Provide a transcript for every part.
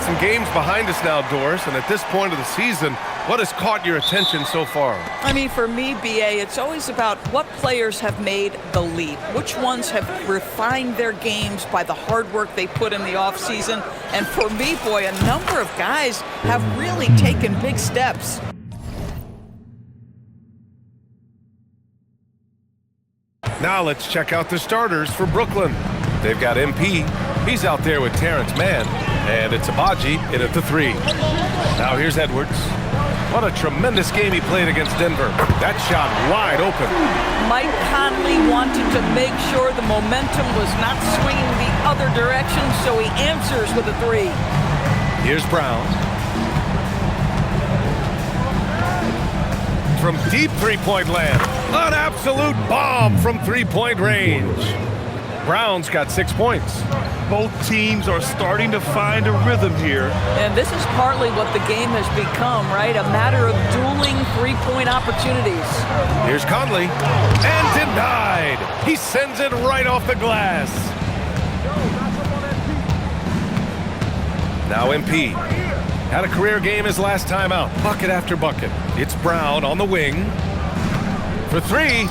some games behind us now, Doris, and at this point of the season, what has caught your attention so far? I mean, for me, BA, it's always about what players have made the leap. Which ones have refined their games by the hard work they put in the offseason. And for me, boy, a number of guys have really taken big steps. Now let's check out the starters for Brooklyn. They've got MP. He's out there with Terrence Mann. And it's Abaji in at the 3. Now here's Edwards. What a tremendous game he played against Denver. That shot wide open. Mike Conley wanted to make sure the momentum was not swinging the other direction, so he answers with a 3. Here's Brown. From deep three-point land. An absolute bomb from three-point range. Brown's got 6 points. Both teams are starting to find a rhythm here. And this is partly what the game has become, right? A matter of dueling three-point opportunities. Here's Conley. And denied. He sends it right off the glass. Now MP. Had a career game his last time out. Bucket after bucket. It's Brown on the wing. For 3.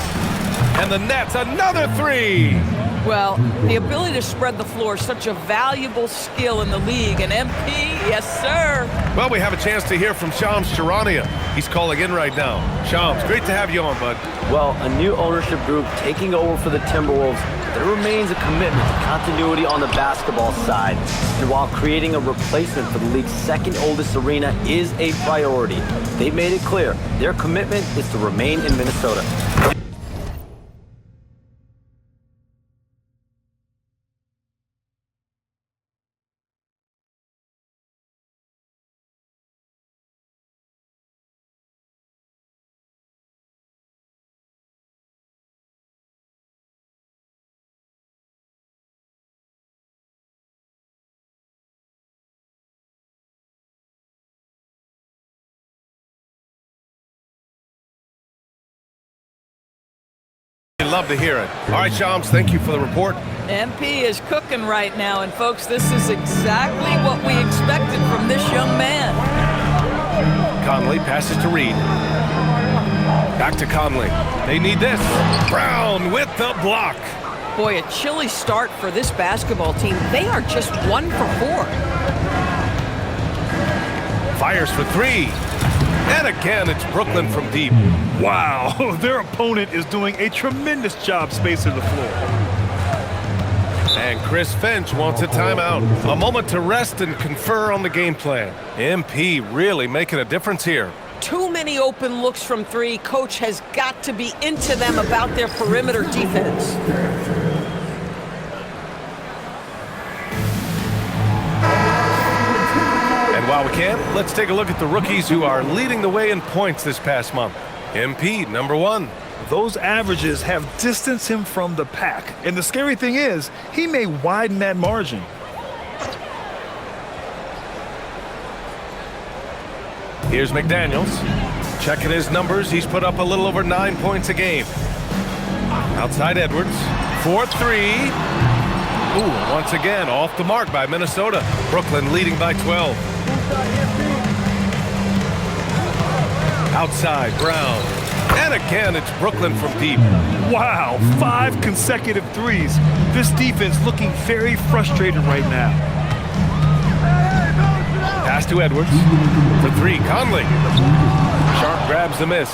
And the net's another 3. Well, the ability to spread the floor is such a valuable skill in the league. And MP, yes, sir. Well, we have a chance to hear from Shams Charania. He's calling in right now. Shams, great to have you on, bud. Well, a new ownership group taking over for the Timberwolves. There remains a commitment to continuity on the basketball side. And while creating a replacement for the league's second oldest arena is a priority, they've made it clear their commitment is to remain in Minnesota. Love to hear it. All right, Shams, thank you for the report. MP is cooking right now, and folks, this is exactly what we expected from this young man. Conley passes to Reed. Back to Conley. They need this. Brown with the block. Boy, a chilly start for this basketball team. They are just 1 for 4. Fires for 3. And again, it's Brooklyn from deep. Wow, their opponent is doing a tremendous job spacing the floor. And Chris Finch wants a timeout. A moment to rest and confer on the game plan. MP really making a difference here. Too many open looks from 3. Coach has got to be into them about their perimeter defense. While we can, let's take a look at the rookies who are leading the way in points this past month. MP, number 1. Those averages have distanced him from the pack. And the scary thing is, he may widen that margin. Here's McDaniels. Checking his numbers, he's put up a little over 9 points a game. Outside Edwards. 4-3. Ooh, once again, off the mark by Minnesota. Brooklyn leading by 12. Outside, Brown. And again, it's Brooklyn from deep. Wow, 5 consecutive threes. This defense looking very frustrated right now. Pass to Edwards. For 3, Conley. Sharp grabs the miss.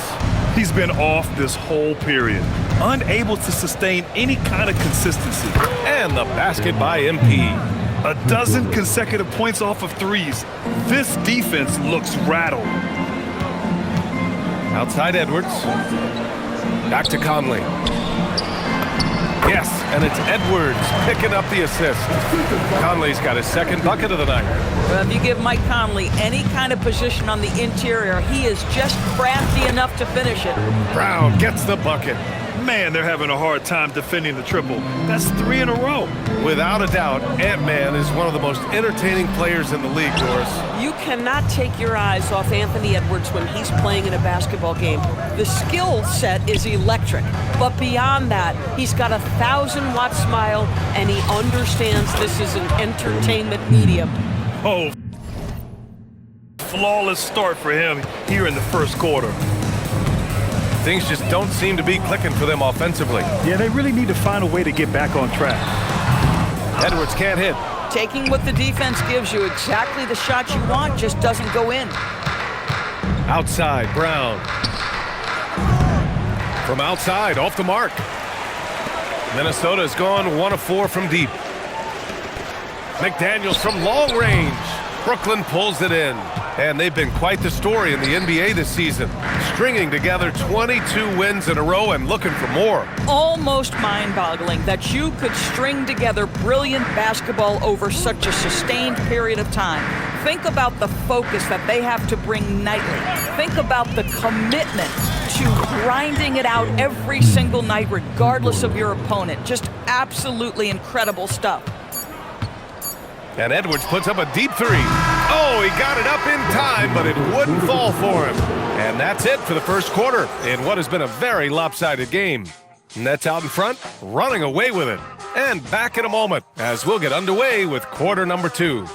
He's been off this whole period. Unable to sustain any kind of consistency. And the basket by MP. A dozen consecutive points off of threes. This defense looks rattled. Outside Edwards. Back to Conley. Yes, and it's Edwards picking up the assist. Conley's got his second bucket of the night. Well, if you give Mike Conley any kind of position on the interior, he is just crafty enough to finish it. Brown gets the bucket. Man, they're having a hard time defending the triple. That's 3 in a row. Without a doubt, Ant-Man is one of the most entertaining players in the league, Doris. You cannot take your eyes off Anthony Edwards when he's playing in a basketball game. The skill set is electric, but beyond that, he's got a 1,000-watt smile, and he understands this is an entertainment medium. Oh, flawless start for him here in the first quarter. Things just don't seem to be clicking for them offensively. Yeah, they really need to find a way to get back on track. Edwards can't hit. Taking what the defense gives you, exactly the shot you want, just doesn't go in. Outside, Brown. From outside, off the mark. Minnesota has gone 1 of 4 from deep. McDaniels from long range. Brooklyn pulls it in. And they've been quite the story in the NBA this season, stringing together 22 wins in a row and looking for more. Almost mind-boggling that you could string together brilliant basketball over such a sustained period of time. Think about the focus that they have to bring nightly. Think about the commitment to grinding it out every single night regardless of your opponent. Just absolutely incredible stuff. And Edwards puts up a deep three. Oh, he got it up in time, but it wouldn't fall for him. And that's it for the first quarter in what has been a very lopsided game. Nets out in front, running away with it. And back in a moment as we'll get underway with quarter number 2.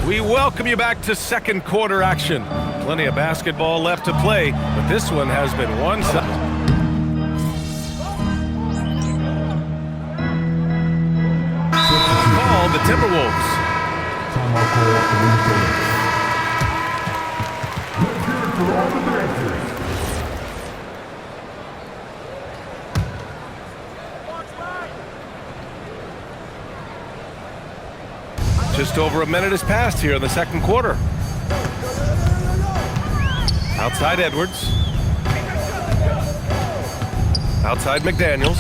We welcome you back to second quarter action. Plenty of basketball left to play, but this one has been one-sided. Call the Timberwolves. Just over a minute has passed here in the second quarter. Outside Edwards. Outside McDaniels.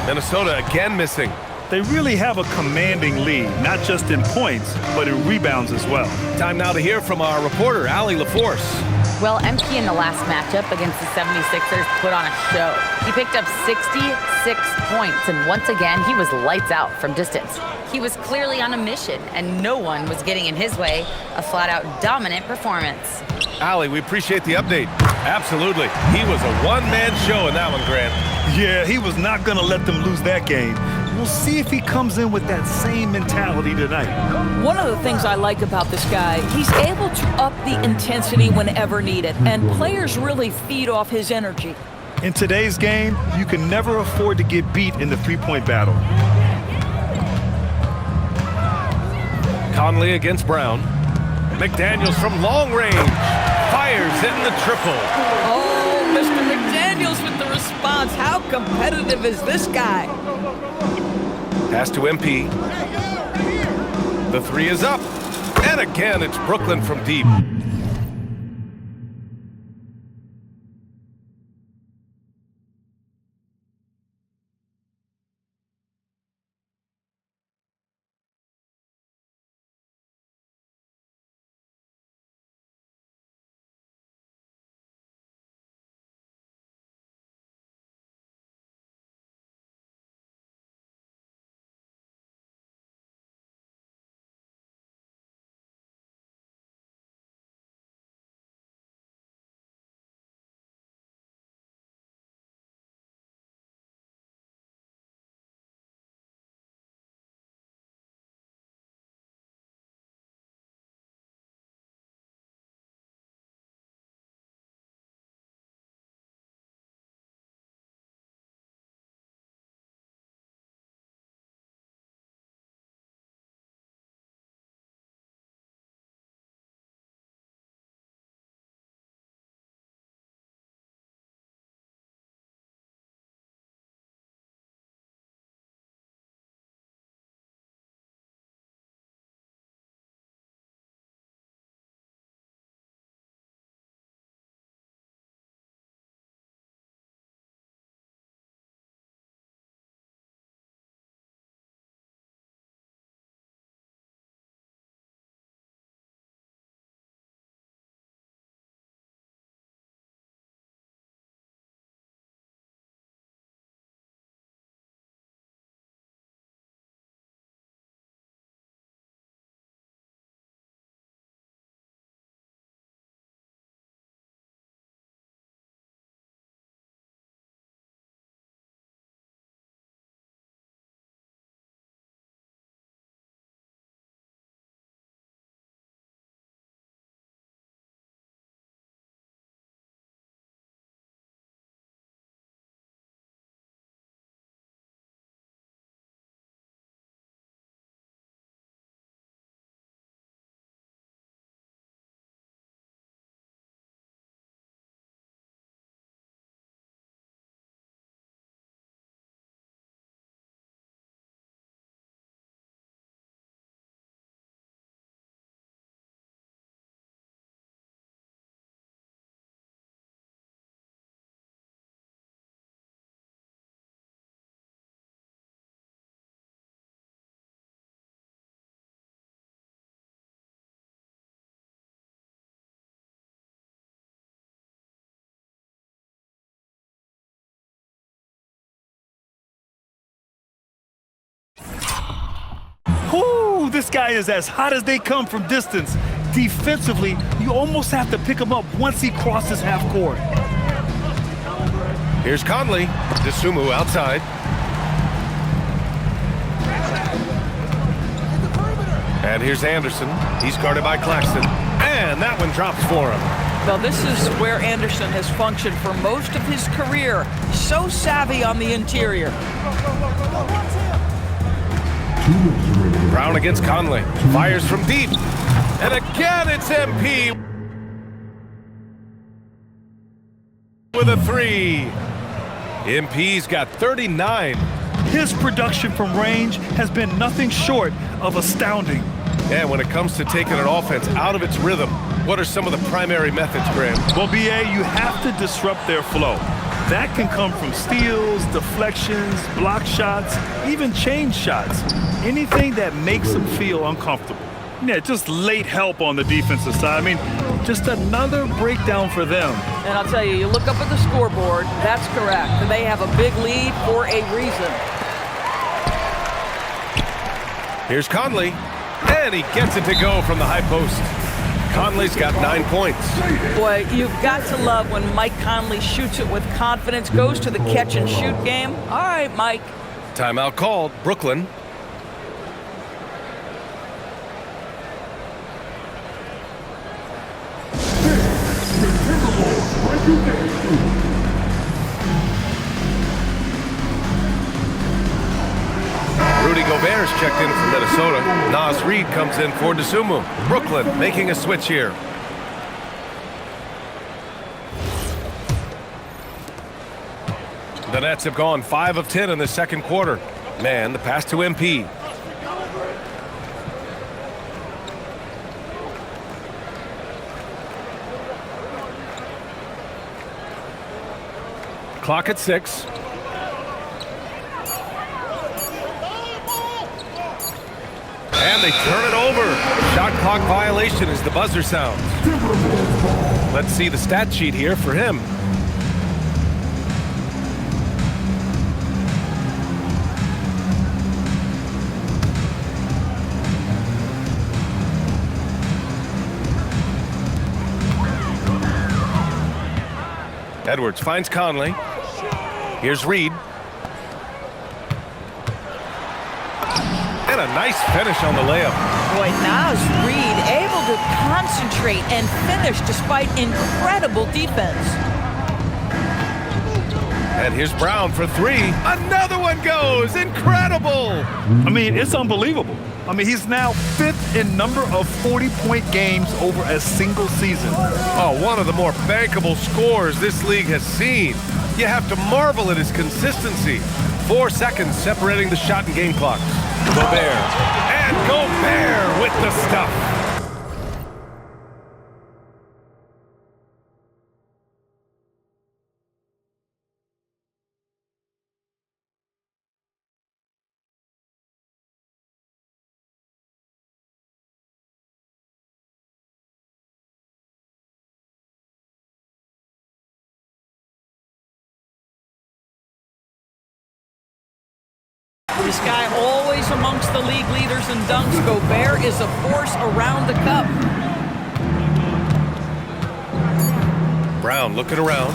Minnesota again missing. They really have a commanding lead, not just in points, but in rebounds as well. Time now to hear from our reporter, Allie LaForce. Well, MP in the last matchup against the 76ers put on a show. He picked up 66 points, and once again, he was lights out from distance. He was clearly on a mission, and no one was getting in his way. A flat-out dominant performance. Allie, we appreciate the update. Absolutely. He was a one-man show in that one, Grant. Yeah, he was not going to let them lose that game. We'll see if he comes in with that same mentality tonight. One of the things I like about this guy, he's able to up the intensity whenever needed, and players really feed off his energy. In today's game, you can never afford to get beat in the three-point battle. Conley against Brown. McDaniels from long range. Fires in the triple. Oh, Mr. McDaniels with the response. How competitive is this guy? Pass to MP. The three is up. And again, it's Brooklyn from deep. This guy is as hot as they come from distance. Defensively, you almost have to pick him up once he crosses half court. Here's Conley. Dosunmu outside. And here's Anderson. He's guarded by Claxton. And that one drops for him. Now, this is where Anderson has functioned for most of his career. So savvy on the interior. Brown against Conley. Fires from deep. And again, it's MP with a three. MP's got 39. His production from range has been nothing short of astounding. And when it comes to taking an offense out of its rhythm, what are some of the primary methods, Graham? Well, BA, you have to disrupt their flow. That can come from steals, deflections, block shots, even change shots. Anything that makes them feel uncomfortable. Yeah, just late help on the defensive side. I mean, just another breakdown for them. And I'll tell you, you look up at the scoreboard, that's correct. They have a big lead for a reason. Here's Conley, and he gets it to go from the high post. Conley's got 9 points. Boy, you've got to love when Mike Conley shoots it with confidence, goes to the catch and shoot game. All right, Mike. Timeout called. Brooklyn. Rudy Gobert's checked in for Minnesota. Naz Reid comes in for Dosunmu. Brooklyn making a switch here. The Nets have gone 5 of 10 in the second quarter. Man, the pass to MP. Clock at 6. And they turn it over. Shot clock violation as the buzzer sounds. Let's see the stat sheet here for him. Edwards finds Conley. Here's Reid. And a nice finish on the layup. Boy, Naz Reid able to concentrate and finish despite incredible defense. And here's Brown for 3. Another one goes. Incredible. I mean, it's unbelievable. I mean, he's now 5th in number of 40-point games over a single season. Oh, one of the more bankable scores this league has seen. You have to marvel at his consistency. 4 seconds separating the shot and game clocks. Gobert. And Gobert with the stuff. This guy always amongst the league leaders in dunks. Gobert is a force around the cup. Brown looking around.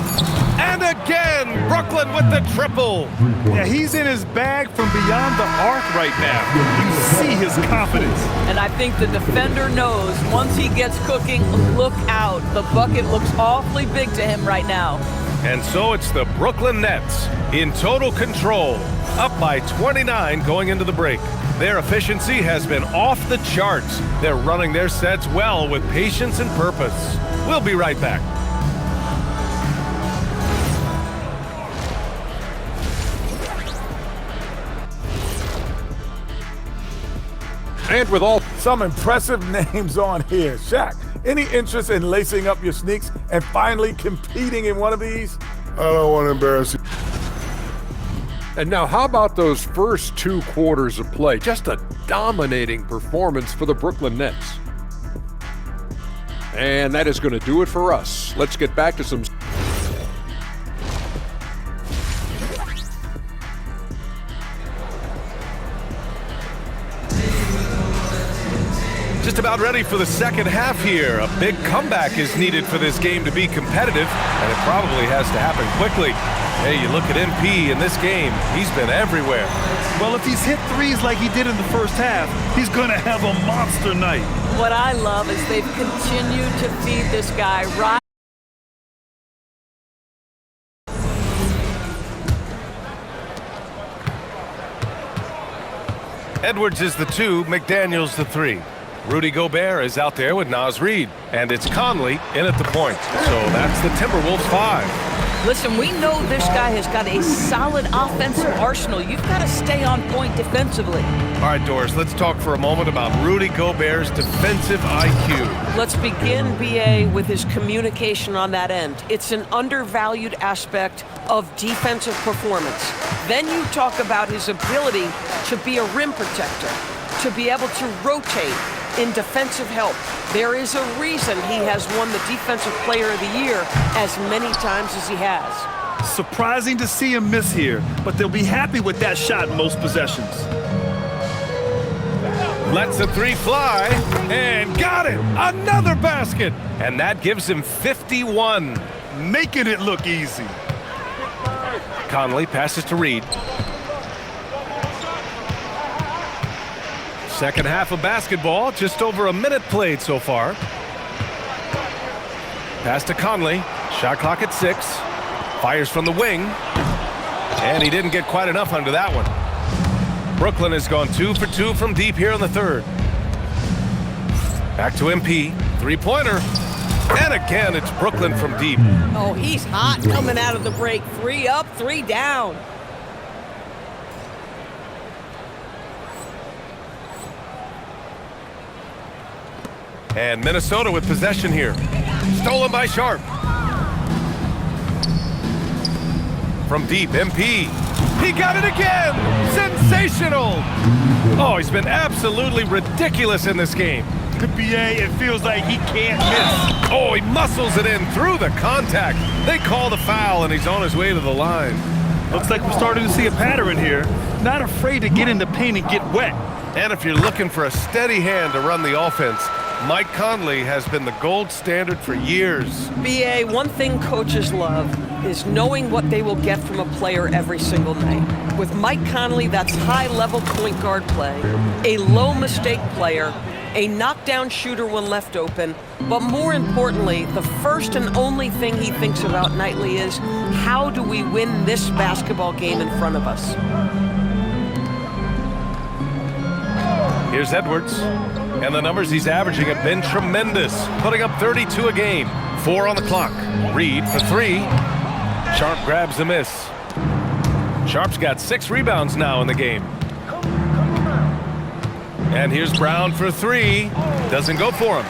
And again, Brooklyn with the triple. Yeah, he's in his bag from beyond the arc right now. You see his confidence. And I think the defender knows once he gets cooking, look out. The bucket looks awfully big to him right now. And so it's the Brooklyn Nets in total control, up by 29 going into the break. Their efficiency has been off the charts. They're running their sets well with patience and purpose. We'll be right back. And with some impressive names on here. Shaq, any interest in lacing up your sneaks and finally competing in one of these? I don't want to embarrass you. And now how about those first 2 quarters of play? Just a dominating performance for the Brooklyn Nets. And that is going to do it for us. Let's get back to some... Just about ready for the second half here. A big comeback is needed for this game to be competitive, and it probably has to happen quickly. Hey, you look at MP in this game, he's been everywhere. Well, if he's hit threes like he did in the first half, he's going to have a monster night. What I love is they've continued to feed this guy right. Edwards is the 2, McDaniels the 3. Rudy Gobert is out there with Naz Reid, and it's Conley in at the point. So that's the Timberwolves 5. Listen, we know this guy has got a solid offensive arsenal. You've got to stay on point defensively. All right, Doris, let's talk for a moment about Rudy Gobert's defensive IQ. Let's begin, BA, with his communication on that end. It's an undervalued aspect of defensive performance. Then you talk about his ability to be a rim protector, to be able to rotate in defensive help. There is a reason he has won the Defensive Player of the Year as many times as he has. Surprising to see him miss here, but they'll be happy with that shot in most possessions. Lets the 3 fly, and got it! Another basket! And that gives him 51. Making it look easy. Conley passes to Reid. Second half of basketball, just over a minute played so far. Pass to Conley, shot clock at 6. Fires from the wing, and he didn't get quite enough under that one. Brooklyn has gone 2 for 2 from deep here in the third. Back to MP, three-pointer. And again, it's Brooklyn from deep. Oh, he's hot coming out of the break. 3 up, 3 down. And Minnesota with possession here. Stolen by Sharp. From deep, MP. He got it again! Sensational! Oh, he's been absolutely ridiculous in this game. BA, it feels like he can't miss. Oh, he muscles it in through the contact. They call the foul, and he's on his way to the line. Looks like we're starting to see a pattern here. Not afraid to get in the paint and get wet. And if you're looking for a steady hand to run the offense, Mike Conley has been the gold standard for years. BA, one thing coaches love is knowing what they will get from a player every single night. With Mike Conley, that's high-level point guard play, a low-mistake player, a knockdown shooter when left open, but more importantly, the first and only thing he thinks about nightly is, how do we win this basketball game in front of us? Here's Edwards. And the numbers he's averaging have been tremendous, putting up 32 a game. 4 on the clock. Reid for 3. Sharp grabs the miss. Sharp's got 6 rebounds now in the game. And here's Brown for 3. Doesn't go for him.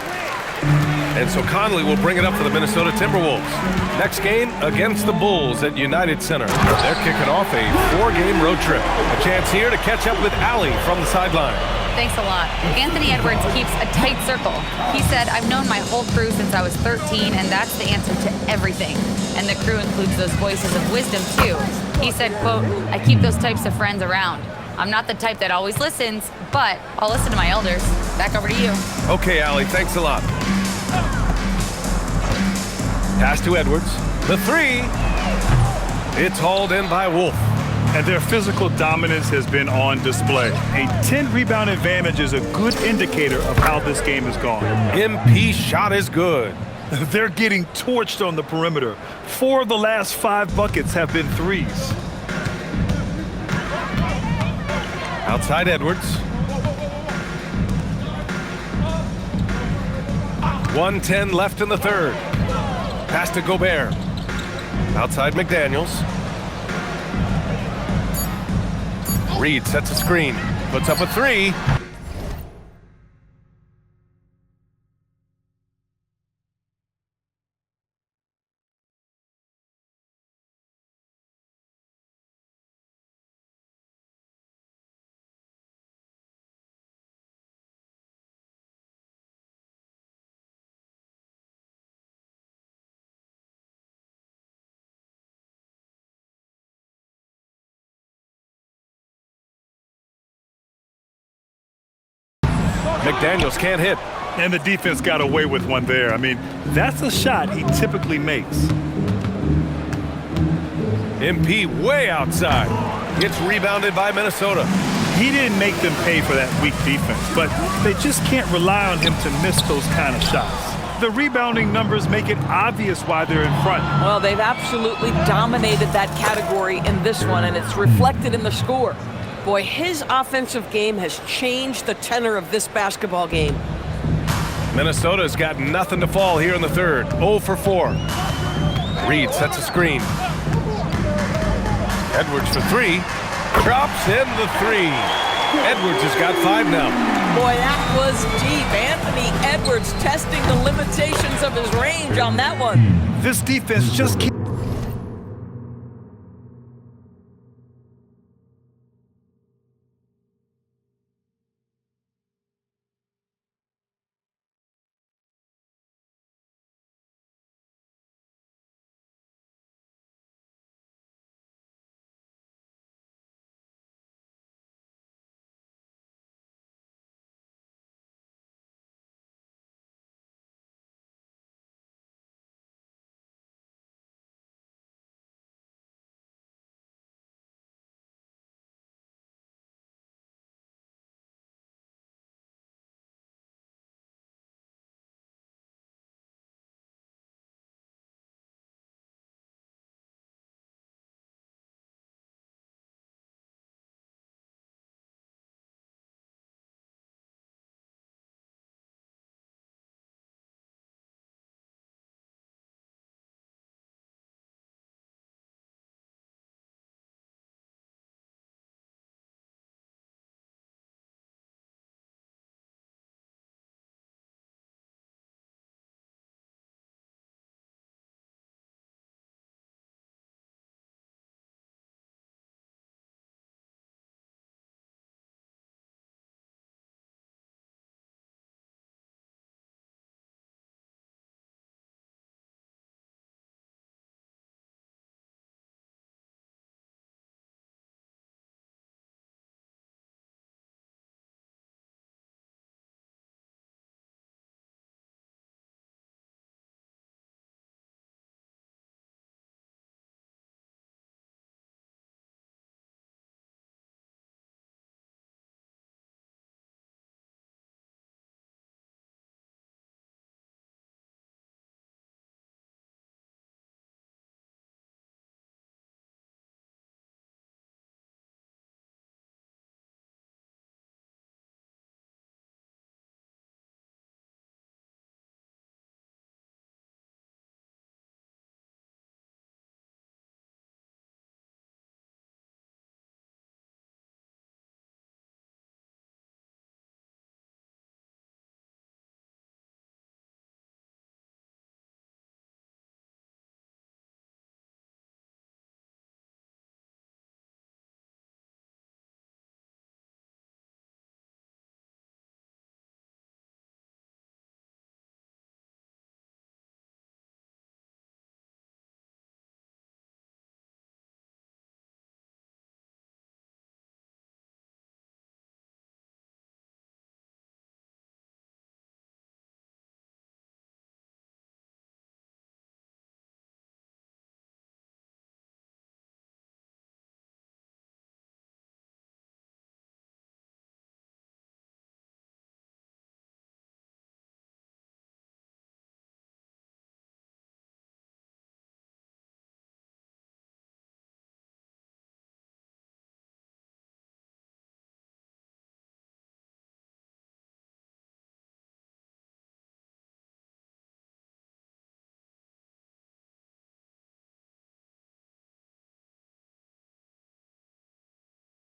And so Conley will bring it up for the Minnesota Timberwolves. Next game against the Bulls at United Center. They're kicking off a 4-game road trip. A chance here to catch up with Allie from the sideline. Thanks a lot. Anthony Edwards keeps a tight circle. He said, I've known my whole crew since I was 13, and that's the answer to everything. And the crew includes those voices of wisdom, too. He said, quote, I keep those types of friends around. I'm not the type that always listens, but I'll listen to my elders. Back over to you. Okay, Allie, thanks a lot. Pass to Edwards. The 3. It's hauled in by Wolf. And their physical dominance has been on display. A 10-rebound advantage is a good indicator of how this game has gone. MP shot is good. They're getting torched on the perimeter. 4 of the last 5 buckets have been threes. Outside Edwards. 1:10 left in the third. Pass to Gobert. Outside McDaniels. Reid sets a screen. Puts up a 3. McDaniels can't hit. And the defense got away with one there. I mean, that's a shot he typically makes. MP way outside. Gets rebounded by Minnesota. He didn't make them pay for that weak defense, but they just can't rely on him to miss those kind of shots. The rebounding numbers make it obvious why they're in front. Well, they've absolutely dominated that category in this one, and it's reflected in the score. Boy, his offensive game has changed the tenor of this basketball game. Minnesota's got nothing to fall here in the third. 0 for 4. Reed sets a screen. Edwards for 3. Drops in the 3. Edwards has got 5 now. Boy, that was deep. Anthony Edwards testing the limitations of his range on that one. This defense just keeps...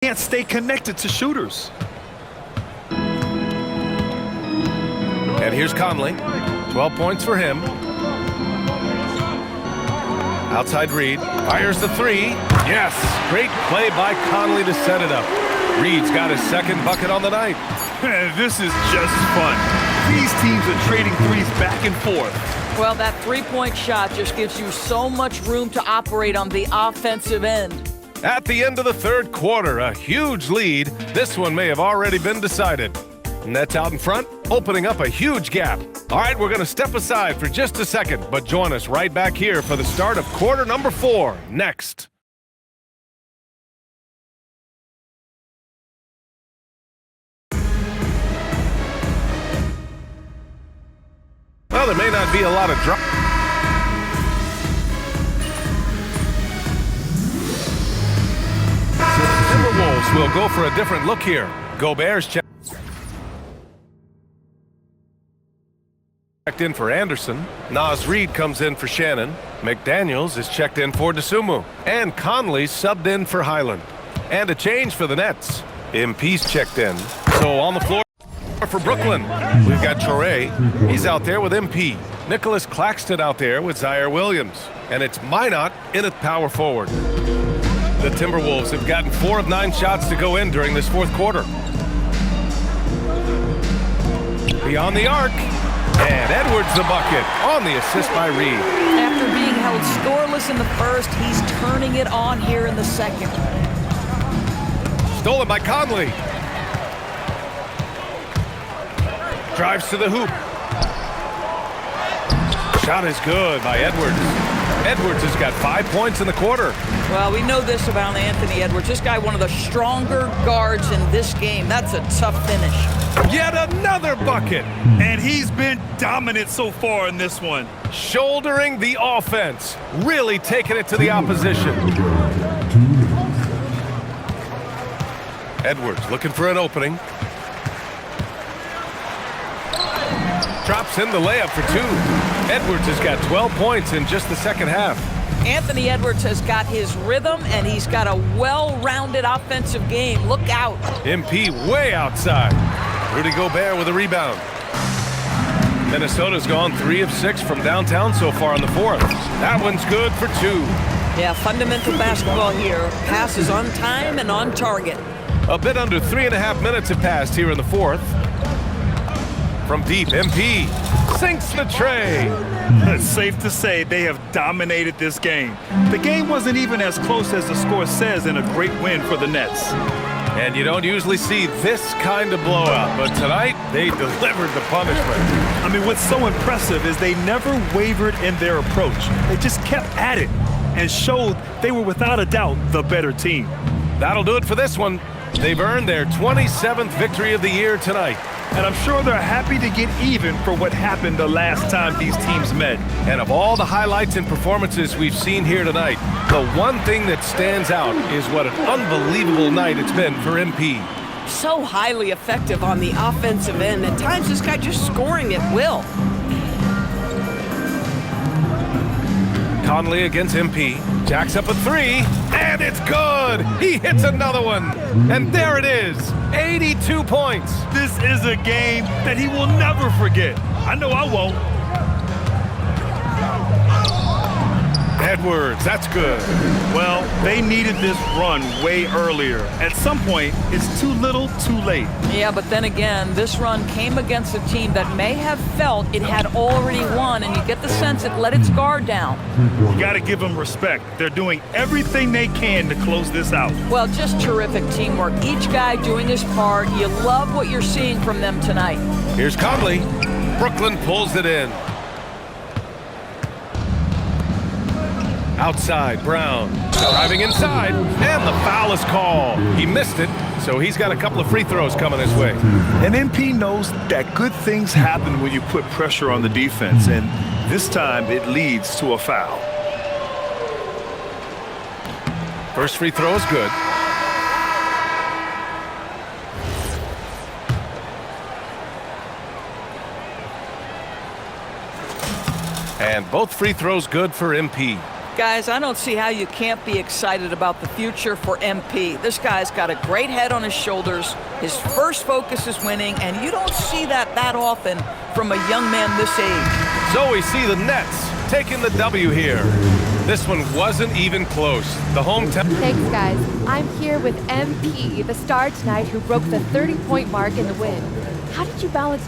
Can't stay connected to shooters. And here's Conley. 12 points for him. Outside Reed. Fires the 3. Yes! Great play by Conley to set it up. Reed's got his second bucket on the night. This is just fun. These teams are trading threes back and forth. Well, that three-point shot just gives you so much room to operate on the offensive end. At the end of the third quarter, a huge lead. This one may have already been decided. Nets out in front, opening up a huge gap. All right, we're going to step aside for just a second, but join us right back here for the start of quarter number 4 next. Well, there may not be a lot of drop. Timberwolves will go for a different look here. Gobert's checked in for Anderson. Naz Reid comes in for Shannon. McDaniels is checked in for DeSumo. And Conley subbed in for Highland. And a change for the Nets. MP's checked in. So on the floor for Brooklyn, we've got Torrey. He's out there with MP. Nicholas Claxton out there with Zaire Williams. And it's Minot in at power forward. The Timberwolves have gotten 4 of 9 shots to go in during this fourth quarter. Beyond the arc. And Edwards the bucket on the assist by Reed. After being held scoreless in the first, he's turning it on here in the second. Stolen by Conley. Drives to the hoop. Shot is good by Edwards. Edwards has got 5 points in the quarter. Well, we know this about Anthony Edwards. This guy, one of the stronger guards in this game. That's a tough finish. Yet another bucket. And he's been dominant so far in this one. Shouldering the offense. Really taking it to the opposition. Edwards looking for an opening. Drops in the layup for 2. Edwards has got 12 points in just the second half. Anthony Edwards has got his rhythm, and he's got a well-rounded offensive game. Look out. MP way outside. Rudy Gobert with a rebound. Minnesota's gone 3 of 6 from downtown so far in the fourth. That one's good for 2. Yeah, fundamental basketball here. Passes on time and on target. A bit under 3.5 minutes have passed here in the fourth. From deep, MP sinks the tray. It's safe to say they have dominated this game. The game wasn't even as close as the score says in a great win for the Nets. And you don't usually see this kind of blowout, but tonight they delivered the punishment. I mean, what's so impressive is they never wavered in their approach. They just kept at it and showed they were without a doubt the better team. That'll do it for this one. They've earned their 27th victory of the year tonight. And I'm sure they're happy to get even for what happened the last time these teams met. And of all the highlights and performances we've seen here tonight, the one thing that stands out is what an unbelievable night it's been for MP. So highly effective on the offensive end. At times, this guy just scoring at will. Conley against MP. Jacks up a 3, and it's good! He hits another one! And there it is, 82 points! This is a game that he will never forget. I know I won't. Edwards, that's good. Well, they needed this run way earlier. At some point, it's too little, too late. Yeah, but then again, this run came against a team that may have felt it had already won, and you get the sense it let its guard down. You got to give them respect. They're doing everything they can to close this out. Well, just terrific teamwork. Each guy doing his part. You love what you're seeing from them tonight. Here's Conley. Brooklyn pulls it in. Outside, Brown. Driving inside, and the foul is called. He missed it, so he's got a couple of free throws coming his way. And MP knows that good things happen when you put pressure on the defense, and this time it leads to a foul. First free throw is good. And both free throws good for MP. Guys, I don't see how you can't be excited about the future for MP. This guy's got a great head on his shoulders. His first focus is winning, and you don't see that often from a young man this age. So we see the Nets taking the W here. This one wasn't even close. The hometown. Thanks, guys. I'm here with MP, the star tonight who broke the 30-point mark in the win. How did you balance